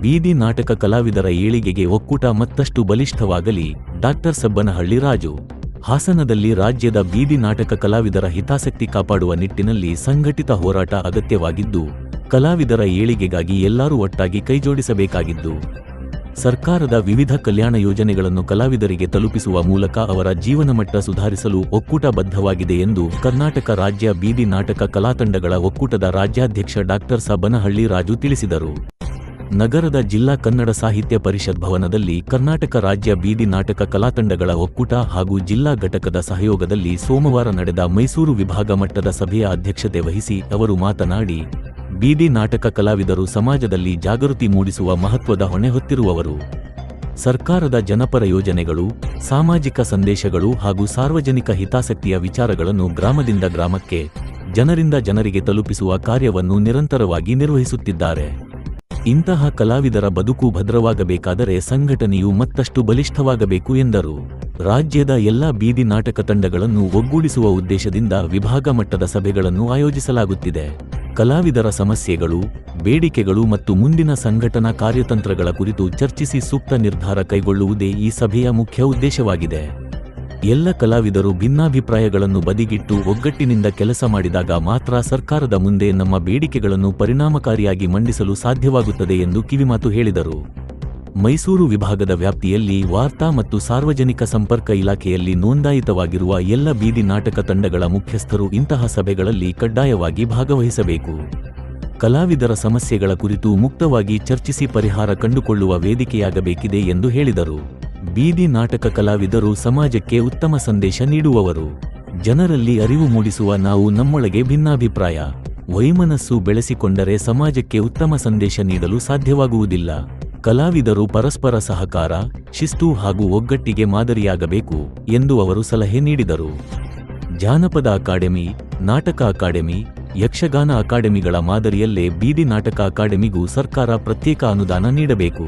ಬೀದಿ ನಾಟಕ ಕಲಾವಿದರ ಏಳಿಗೆಗೆ ಒಕ್ಕೂಟ ಮತ್ತಷ್ಟು ಬಲಿಷ್ಠವಾಗಲಿ. ಡಾಕ್ಟರ್ ಸಬ್ಬನಹಳ್ಳಿ ರಾಜು. ಹಾಸನದಲ್ಲಿ ರಾಜ್ಯದ ಬೀದಿ ನಾಟಕ ಕಲಾವಿದರ ಹಿತಾಸಕ್ತಿ ಕಾಪಾಡುವ ನಿಟ್ಟಿನಲ್ಲಿ ಸಂಘಟಿತ ಹೋರಾಟ ಅಗತ್ಯವಾಗಿದ್ದು, ಕಲಾವಿದರ ಏಳಿಗೆಗಾಗಿ ಎಲ್ಲರೂ ಒಟ್ಟಾಗಿ ಕೈಜೋಡಿಸಬೇಕಾಗಿದ್ದು, ಸರ್ಕಾರದ ವಿವಿಧ ಕಲ್ಯಾಣ ಯೋಜನೆಗಳನ್ನು ಕಲಾವಿದರಿಗೆ ತಲುಪಿಸುವ ಮೂಲಕ ಅವರ ಜೀವನಮಟ್ಟ ಸುಧಾರಿಸಲು ಒಕ್ಕೂಟ ಬದ್ಧವಾಗಿದೆ ಎಂದು ಕರ್ನಾಟಕ ರಾಜ್ಯ ಬೀದಿ ನಾಟಕ ಕಲಾತಂಡಗಳ ಒಕ್ಕೂಟದ ರಾಜ್ಯಾಧ್ಯಕ್ಷ ಡಾಕ್ಟರ್ ಸಬ್ಬನಹಳ್ಳಿ ರಾಜು ತಿಳಿಸಿದರು. ನಗರದ ಜಿಲ್ಲಾ ಕನ್ನಡ ಸಾಹಿತ್ಯ ಪರಿಷತ್ ಭವನದಲ್ಲಿ ಕರ್ನಾಟಕ ರಾಜ್ಯ ಬೀದಿ ನಾಟಕ ಕಲಾತಂಡಗಳ ಒಕ್ಕೂಟ ಹಾಗೂ ಜಿಲ್ಲಾ ಘಟಕದ ಸಹಯೋಗದಲ್ಲಿ ಸೋಮವಾರ ನಡೆದ ಮೈಸೂರು ವಿಭಾಗ ಮಟ್ಟದ ಸಭೆಯ ಅಧ್ಯಕ್ಷತೆ ವಹಿಸಿ ಅವರು ಮಾತನಾಡಿ, ಬೀದಿ ನಾಟಕ ಕಲಾವಿದರು ಸಮಾಜದಲ್ಲಿ ಜಾಗೃತಿ ಮೂಡಿಸುವ ಮಹತ್ವದ ಹೊಣೆ ಹೊತ್ತಿರುವವರು. ಸರ್ಕಾರದ ಜನಪರ ಯೋಜನೆಗಳು, ಸಾಮಾಜಿಕ ಸಂದೇಶಗಳು ಹಾಗೂ ಸಾರ್ವಜನಿಕ ಹಿತಾಸಕ್ತಿಯ ವಿಚಾರಗಳನ್ನು ಗ್ರಾಮದಿಂದ ಗ್ರಾಮಕ್ಕೆ, ಜನರಿಂದ ಜನರಿಗೆ ತಲುಪಿಸುವ ಕಾರ್ಯವನ್ನು ನಿರಂತರವಾಗಿ ನಿರ್ವಹಿಸುತ್ತಿದ್ದಾರೆ. ಇಂತಹ ಕಲಾವಿದರ ಬದುಕು ಭದ್ರವಾಗಬೇಕಾದರೆ ಸಂಘಟನೆಯು ಮತ್ತಷ್ಟು ಬಲಿಷ್ಠವಾಗಬೇಕು ಎಂದರು. ರಾಜ್ಯದ ಎಲ್ಲ ಬೀದಿ ನಾಟಕ ತಂಡಗಳನ್ನು ಒಗ್ಗೂಡಿಸುವ ಉದ್ದೇಶದಿಂದ ವಿಭಾಗ ಮಟ್ಟದ ಸಭೆಗಳನ್ನು ಆಯೋಜಿಸಲಾಗುತ್ತಿದೆ. ಕಲಾವಿದರ ಸಮಸ್ಯೆಗಳು, ಬೇಡಿಕೆಗಳು ಮತ್ತು ಮುಂದಿನ ಸಂಘಟನಾ ಕಾರ್ಯತಂತ್ರಗಳ ಕುರಿತು ಚರ್ಚಿಸಿ ಸೂಕ್ತ ನಿರ್ಧಾರ ಕೈಗೊಳ್ಳುವುದೇ ಈ ಸಭೆಯ ಮುಖ್ಯ ಉದ್ದೇಶವಾಗಿದೆ. ಎಲ್ಲ ಕಲಾವಿದರು ಭಿನ್ನಾಭಿಪ್ರಾಯಗಳನ್ನು ಬದಿಗಿಟ್ಟು ಒಗ್ಗಟ್ಟಿನಿಂದ ಕೆಲಸ ಮಾಡಿದಾಗ ಮಾತ್ರ ಸರ್ಕಾರದ ಮುಂದೆ ನಮ್ಮ ಬೇಡಿಕೆಗಳನ್ನು ಪರಿಣಾಮಕಾರಿಯಾಗಿ ಮಂಡಿಸಲು ಸಾಧ್ಯವಾಗುತ್ತದೆ ಎಂದು ಕಿವಿಮಾತು ಹೇಳಿದರು. ಮೈಸೂರು ವಿಭಾಗದ ವ್ಯಾಪ್ತಿಯಲ್ಲಿ ವಾರ್ತಾ ಮತ್ತು ಸಾರ್ವಜನಿಕ ಸಂಪರ್ಕ ಇಲಾಖೆಯಲ್ಲಿ ನೋಂದಾಯಿತವಾಗಿರುವ ಎಲ್ಲ ಬೀದಿ ನಾಟಕ ತಂಡಗಳ ಮುಖ್ಯಸ್ಥರು ಇಂತಹ ಸಭೆಗಳಲ್ಲಿ ಕಡ್ಡಾಯವಾಗಿ ಭಾಗವಹಿಸಬೇಕು. ಕಲಾವಿದರ ಸಮಸ್ಯೆಗಳ ಕುರಿತು ಮುಕ್ತವಾಗಿ ಚರ್ಚಿಸಿ ಪರಿಹಾರ ಕಂಡುಕೊಳ್ಳುವ ವೇದಿಕೆಯಾಗಬೇಕಿದೆ ಎಂದು ಹೇಳಿದರು. ಬೀದಿ ನಾಟಕ ಕಲಾವಿದರು ಸಮಾಜಕ್ಕೆ ಉತ್ತಮ ಸಂದೇಶ ನೀಡುವವರು. ಜನರಲ್ಲಿ ಅರಿವು ಮೂಡಿಸುವ ನಾವು ನಮ್ಮೊಳಗೆ ಭಿನ್ನಾಭಿಪ್ರಾಯ, ವೈಮನಸ್ಸು ಬೆಳೆಸಿಕೊಂಡರೆ ಸಮಾಜಕ್ಕೆ ಉತ್ತಮ ಸಂದೇಶ ನೀಡಲು ಸಾಧ್ಯವಾಗುವುದಿಲ್ಲ. ಕಲಾವಿದರು ಪರಸ್ಪರ ಸಹಕಾರ, ಶಿಸ್ತು ಹಾಗೂ ಒಗ್ಗಟ್ಟಿಗೆ ಮಾದರಿಯಾಗಬೇಕು ಎಂದು ಅವರು ಸಲಹೆ ನೀಡಿದರು. ಜಾನಪದ ಅಕಾಡೆಮಿ, ನಾಟಕ ಅಕಾಡೆಮಿ, ಯಕ್ಷಗಾನ ಅಕಾಡೆಮಿಗಳ ಮಾದರಿಯಲ್ಲೇ ಬೀದಿ ನಾಟಕ ಅಕಾಡೆಮಿಗೂ ಸರ್ಕಾರ ಪ್ರತ್ಯೇಕ ಅನುದಾನ ನೀಡಬೇಕು.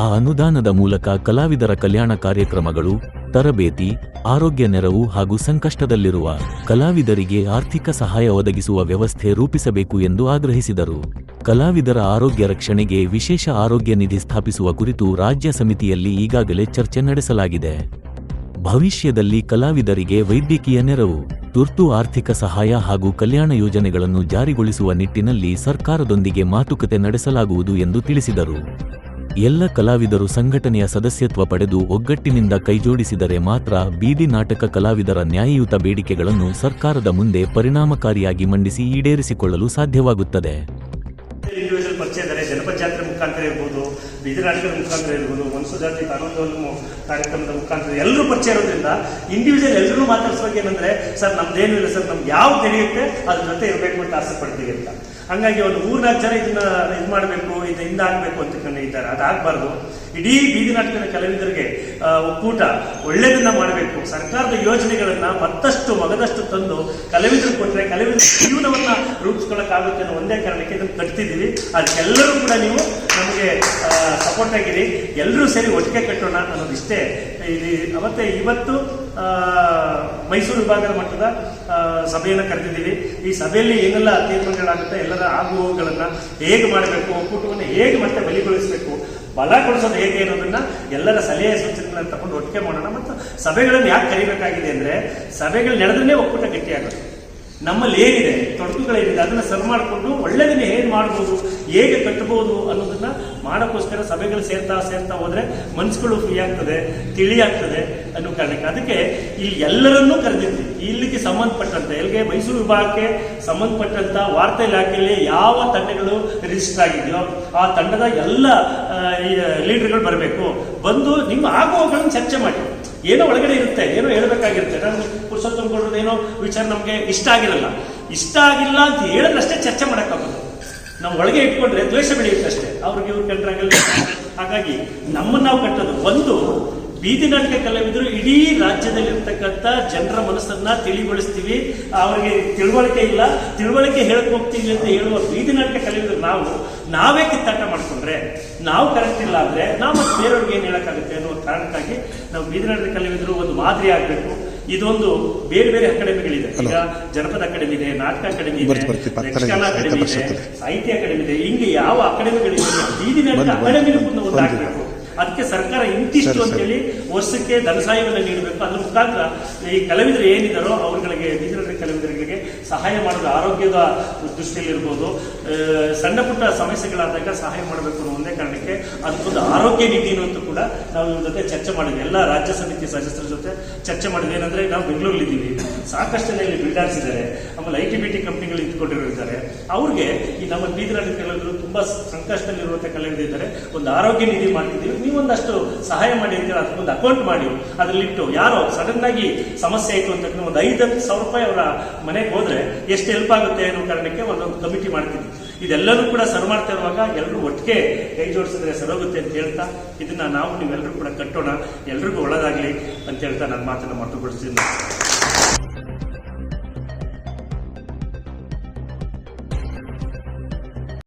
ಆ ಅನುದಾನದ ಮೂಲಕ ಕಲಾವಿದರ ಕಲ್ಯಾಣ ಕಾರ್ಯಕ್ರಮಗಳು, ತರಬೇತಿ, ಆರೋಗ್ಯ ನೆರವು ಹಾಗೂ ಸಂಕಷ್ಟದಲ್ಲಿರುವ ಕಲಾವಿದರಿಗೆ ಆರ್ಥಿಕ ಸಹಾಯ ಒದಗಿಸುವ ವ್ಯವಸ್ಥೆ ರೂಪಿಸಬೇಕು ಎಂದು ಆಗ್ರಹಿಸಿದರು. ಕಲಾವಿದರ ಆರೋಗ್ಯ ರಕ್ಷಣೆಗೆ ವಿಶೇಷ ಆರೋಗ್ಯ ನಿಧಿ ಸ್ಥಾಪಿಸುವ ಕುರಿತು ರಾಜ್ಯ ಸಮಿತಿಯಲ್ಲಿ ಈಗಾಗಲೇ ಚರ್ಚೆ ನಡೆಸಲಾಗಿದೆ. ಭವಿಷ್ಯದಲ್ಲಿ ಕಲಾವಿದರಿಗೆ ವೈದ್ಯಕೀಯ ನೆರವು, ತುರ್ತು ಆರ್ಥಿಕ ಸಹಾಯ ಹಾಗೂ ಕಲ್ಯಾಣ ಯೋಜನೆಗಳನ್ನು ಜಾರಿಗೊಳಿಸುವ ನಿಟ್ಟಿನಲ್ಲಿ ಸರ್ಕಾರದೊಂದಿಗೆ ಮಾತುಕತೆ ನಡೆಸಲಾಗುವುದು ಎಂದು ತಿಳಿಸಿದರು. ಎಲ್ಲ ಕಲಾವಿದರು ಸಂಘಟನೆಯ ಸದಸ್ಯತ್ವ ಪಡೆದು ಒಗ್ಗಟ್ಟಿನಿಂದ ಕೈಜೋಡಿಸಿದರೆ ಮಾತ್ರ ಬೀದಿ ನಾಟಕ ಕಲಾವಿದರ ನ್ಯಾಯಯುತ ಬೇಡಿಕೆಗಳನ್ನು ಸರ್ಕಾರದ ಮುಂದೆ ಪರಿಣಾಮಕಾರಿಯಾಗಿ ಮಂಡಿಸಿ ಈಡೇರಿಸಿಕೊಳ್ಳಲು ಸಾಧ್ಯವಾಗುತ್ತದೆ. ಇಂಡಿವಿಜುವಲ್ ಪರಿಚಯ ಇದ್ದಾರೆ, ಜನಪದ ಜಾತ್ರೆ ಮುಖಾಂತರ ಇರ್ಬೋದು, ಬೀದಿ ನಾಟಕದ ಮುಖಾಂತರ ಇರ್ಬೋದು, ಮನಸ್ಸು ಜಾತಿ ಕಾನೂನು ಕಾರ್ಯಕ್ರಮದ ಮುಖಾಂತರ ಎಲ್ಲರೂ ಪರಿಚಯ ಇರೋದ್ರಿಂದ ಇಂಡಿವಿಜುವಲ್ ಎಲ್ಲರೂ ಮಾತಾಡ್ಸೋಕೆ ಏನಂದ್ರೆ, ಸರ್ ನಮ್ದೇನು ಇಲ್ಲ ಸರ್, ನಮ್ಗೆ ಯಾವ ನಡೆಯುತ್ತೆ ಅದ್ರ ಜೊತೆ ಇರಬೇಕು ಅಂತ ಆಸೆ ಪಡ್ತೀವಿ ಅಂತ. ಹಂಗಾಗಿ ಒಂದು 3-4 ಜನ ಇದನ್ನ ಇದು ಮಾಡಬೇಕು, ಇದರಿಂದ ಆಗ್ಬೇಕು ಅಂತ ಕಂಡಿದ್ದಾರೆ. ಅದಾಗಬಾರ್ದು. ಇಡೀ ಬೀದಿ ನಾಟಕದ ಕಲಾವಿದರಿಗೆ ಒಕ್ಕೂಟ ಒಳ್ಳೆಯದನ್ನ ಮಾಡಬೇಕು. ಸರ್ಕಾರದ ಯೋಜನೆಗಳನ್ನ ಮತ್ತಷ್ಟು ಮಗದಷ್ಟು ತಂದು ಕಲಾವಿದರು ಕೊಟ್ಟರೆ ಕಲಾವಿದರ ಜೀವನವನ್ನ ರೂಪಿಸ್ಕೊಳ್ಳೋಕ್ಕಾಗುತ್ತೆ ಅನ್ನೋ ಒಂದೇ ಕಾರಣಕ್ಕೆ ಇದನ್ನು ಕಟ್ತಿದ್ದೀವಿ. ಅದಕ್ಕೆಲ್ಲರೂ ಕೂಡ ನೀವು ನಮಗೆ ಸಪೋರ್ಟ್ ಆಗಿರಿ, ಎಲ್ಲರೂ ಸೇರಿ ಒಟ್ಟಿಗೆ ಕಟ್ಟೋಣ ಅನ್ನೋದಿಷ್ಟೇ. ಮತ್ತೆ ಇವತ್ತು ಮೈಸೂರು ವಿಭಾಗದ ಮಟ್ಟದ ಸಭೆಯನ್ನು ಕರೆದಿದ್ದೀವಿ. ಈ ಸಭೆಯಲ್ಲಿ ಏನೆಲ್ಲ ತೀರ್ಮಾನಗಳಾಗುತ್ತೆ, ಎಲ್ಲರ ಆಗುವುಗಳನ್ನು ಹೇಗೆ ಮಾಡಬೇಕು, ಒಕ್ಕೂಟವನ್ನು ಹೇಗೆ ಮತ್ತೆ ಬಲಿಗೊಳಿಸಬೇಕು, ಬಲಗೊಳಿಸೋದು ಹೇಗೆ ಅನ್ನೋದನ್ನ ಎಲ್ಲರ ಸಲಹೆ ಸೂಚನೆಗಳನ್ನು ತಗೊಂಡು ಒಟ್ಟಿಗೆ ಮಾಡೋಣ. ಮತ್ತು ಸಭೆಗಳನ್ನು ಯಾಕೆ ಕರಿಬೇಕಾಗಿದೆ ಅಂದ್ರೆ, ಸಭೆಗಳು ನಡೆದ್ರೆ ಒಕ್ಕೂಟ ಗಟ್ಟಿಯಾಗುತ್ತೆ. ನಮ್ಮಲ್ಲಿ ಏನಿದೆ, ತೊಡಕುಗಳೇನಿದೆ ಅದನ್ನ ಸರಿ ಮಾಡಿಕೊಂಡು ಒಳ್ಳೆದನ್ನೇ ಹೇಗೆ ಮಾಡ್ಬೋದು, ಹೇಗೆ ಕಟ್ಟಬಹುದು ಅನ್ನೋದನ್ನ ಮಾಡೋಕ್ಕೋಸ್ಕರ ಸಭೆಗಳು ಸೇರ್ತಾ ಹೋದ್ರೆ ಮನಸ್ಸುಗಳು ಫ್ರೀ ಆಗ್ತದೆ, ತಿಳಿ ಆಗ್ತದೆ ಅನ್ನೋ ಕಾರಣಕ್ಕೆ ಅದಕ್ಕೆ ಇಲ್ಲಿ ಎಲ್ಲರನ್ನೂ ಕರೆದಿದ್ವಿ. ಇಲ್ಲಿಗೆ ಸಂಬಂಧಪಟ್ಟಂತೆ ಎಲ್ಲಿಗೆ ಮೈಸೂರು ವಿಭಾಗಕ್ಕೆ ಸಂಬಂಧಪಟ್ಟಂತ ವಾರ್ತಾ ಇಲಾಖೆಯಲ್ಲಿ ಯಾವ ತಂಡಗಳು ರಿಜಿಸ್ಟರ್ ಆಗಿದೆಯೋ ಆ ತಂಡದ ಎಲ್ಲ ಲೀಡರ್ಗಳು ಬರಬೇಕು. ಬಂದು ನಿಮ್ಮ ಆಗುವಗಳನ್ನು ಚರ್ಚೆ ಮಾಡಿ. ಏನೋ ಒಳಗಡೆ ಇರುತ್ತೆ, ಏನೋ ಹೇಳ್ಬೇಕಾಗಿರುತ್ತೆ. ನಾನು ಪುರುಷೋತ್ತಮ ಗೌಡ್ರದ್ದು ಏನೋ ವಿಚಾರ ನಮಗೆ ಇಷ್ಟ ಆಗಿಲ್ಲ ಅಂತ ಹೇಳಿದ್ರಷ್ಟೇ ಚರ್ಚೆ ಮಾಡೋಕ್ಕಾಗೋದು. ನಾವು ಒಳಗೆ ಇಟ್ಕೊಂಡ್ರೆ ದ್ವೇಷ ಬೆಳೆಯುತ್ತೆ ಅಷ್ಟೇ, ಅವ್ರಿಗೆ ಇವ್ರು ಕಂಡ್ರಾಗಲ್ಲ. ಹಾಗಾಗಿ ನಮ್ಮನ್ನು ನಾವು ಕಟ್ಟೋದು ಒಂದು ಬೀದಿ ನಾಟಕ ಕಲಾವಿದರು ಇಡೀ ರಾಜ್ಯದಲ್ಲಿರ್ತಕ್ಕಂಥ ಜನರ ಮನಸ್ಸನ್ನ ತಿಳಿಗೊಳಿಸ್ತೀವಿ. ಅವರಿಗೆ ತಿಳುವಳಿಕೆ ಹೇಳಕ್ ಹೋಗ್ತೀವಿ ಅಂತ ಹೇಳುವ ಬೀದಿ ನಾಟಕ ಕಲಾವಿದರು ನಾವೇ ಕಿತ್ತಾಟ ಮಾಡ್ಕೊಂಡ್ರೆ, ನಾವು ಕರೆಕ್ಟ್ ಇಲ್ಲ ಅಂದ್ರೆ ನಾವು ಬೇರೆಯವ್ರಿಗೆ ಏನ್ ಹೇಳಕ್ಕಾಗುತ್ತೆ ಅನ್ನೋ ಕಾರಣಕ್ಕಾಗಿ ನಾವು ಬೀದಿ ನಾಟಕ ಕಲಾವಿದರು ಒಂದು ಮಾದರಿ ಆಗ್ಬೇಕು. ಇದೊಂದು ಬೇರೆ ಬೇರೆ ಅಕಾಡೆಮಿಗಳಿದೆ. ಈಗ ಜನಪದ ಅಕಾಡೆಮಿ ಇದೆ, ನಾಟಕ ಅಕಾಡೆಮಿ ಇದೆ, ಯಕ್ಷಗಾನ ಅಕಾಡೆಮಿ ಇದೆ, ಸಾಹಿತ್ಯ ಅಕಾಡೆಮಿ ಇದೆ. ಹಿಂಗೆ ಯಾವ ಅಕಾಡೆಮಿಗಳಿದೆ ಬೀದಿ ನಾಟಕ ಅಕಾಡೆಮಿ ಒಂದು ಹಾಕಬೇಕು. ಅದಕ್ಕೆ ಸರ್ಕಾರ ಇಂತಿಷ್ಟು ಅಂತೇಳಿ ವರ್ಷಕ್ಕೆ ಧನಸಹಾಯವನ್ನು ನೀಡಬೇಕು. ಅದ್ರ ಮುಖಾಂತರ ಈ ಕಲಾವಿದರು ಏನಿದಾರೋ ಅವ್ರಗಳಿಗೆ ಬೀದಿ ಕಲಾವಿದರಿಗೆ ಸಹಾಯ ಮಾಡೋದು, ಆರೋಗ್ಯದ ದೃಷ್ಟಿಯಲ್ಲಿರ್ಬೋದು, ಸಣ್ಣ ಪುಟ್ಟ ಸಮಸ್ಯೆಗಳಾದಾಗ ಸಹಾಯ ಮಾಡಬೇಕು ಅನ್ನೋ ಒಂದೇ ಕಾರಣಕ್ಕೆ ಅದಕ್ಕೊಂದು ಆರೋಗ್ಯ ನಿಧಿನೂ ಅಂತ ಕೂಡ ನಾವು ಇವ್ರ ಜೊತೆ ಚರ್ಚೆ ಮಾಡಿದ್ವಿ. ಎಲ್ಲ ರಾಜ್ಯ ಸಮಿತಿ ಸದಸ್ಯರ ಜೊತೆ ಚರ್ಚೆ ಮಾಡಿದ್ವಿ. ಏನಂದ್ರೆ ನಾವು ಬೆಂಗಳೂರಲ್ಲಿದ್ದೀವಿ, ಸಾಕಷ್ಟು ಜನ ಇಲ್ಲಿ ಬಿಲ್ಡರ್ಸ್ ಇದ್ದಾರೆ, ಆಮೇಲೆ IT-BT ಕಂಪ್ನಿಗಳು ಇಟ್ಕೊಂಡಿರೋ ಇದ್ದಾರೆ. ಅವ್ರಿಗೆ ಈ ನಮ್ಮ ಬೀದಿ ನಾಟಕ ಕಲಾವಿದರು ತುಂಬಾ ಸಂಕಷ್ಟದಲ್ಲಿರುವಂಥ ಕಲಾವಿದರು ಇದ್ದಾರೆ. ಒಂದು ಆರೋಗ್ಯ ನಿಧಿ ಮಾಡ್ತಿದ್ದೀವಿ, ನೀವೊಂದಷ್ಟು ಸಹಾಯ ಮಾಡಿ ಅಂತ ಅದಕ್ಕೊಂದು ಅಕೌಂಟ್ ಮಾಡಿ ಅದರಲ್ಲಿಟ್ಟು ಯಾರೋ ಸಡನ್ ಆಗಿ ಸಮಸ್ಯೆ ಆಯಿತು ಅಂತ ಒಂದು 5,000 ರೂಪಾಯಿ ಅವರ ಮನೆಗೆ ಹೋದ್ರೆ ಎಷ್ಟು ಹೆಲ್ಪ್ ಆಗುತ್ತೆ ಅನ್ನೋ ಕಾರಣಕ್ಕೆ ಒಂದೊಂದು ಕಮಿಟಿ ಮಾಡ್ತೀವಿ. ಇದೆಲ್ಲರೂ ಕೂಡ ಸರ್ ಮಾಡ್ತಾ ಇರುವಾಗ ಎಲ್ಲರೂ ಒಟ್ಟಿಗೆ ಕೈ ಜೋಡಿಸಿದ್ರೆ ಸರೋಗುತ್ತೆ ಅಂತ ಹೇಳ್ತಾ ಇದನ್ನ ನಾವು ನೀವೆಲ್ಲರೂ ಕೂಡ ಕಟ್ಟೋಣ, ಎಲ್ರಿಗೂ ಒಳ್ಳೆದಾಗ್ಲಿ ಅಂತ ಹೇಳ್ತಾ ನನ್ನ ಮಾತನ್ನು ಮಾತುಗೊಳಿಸ್ತೀನಿ.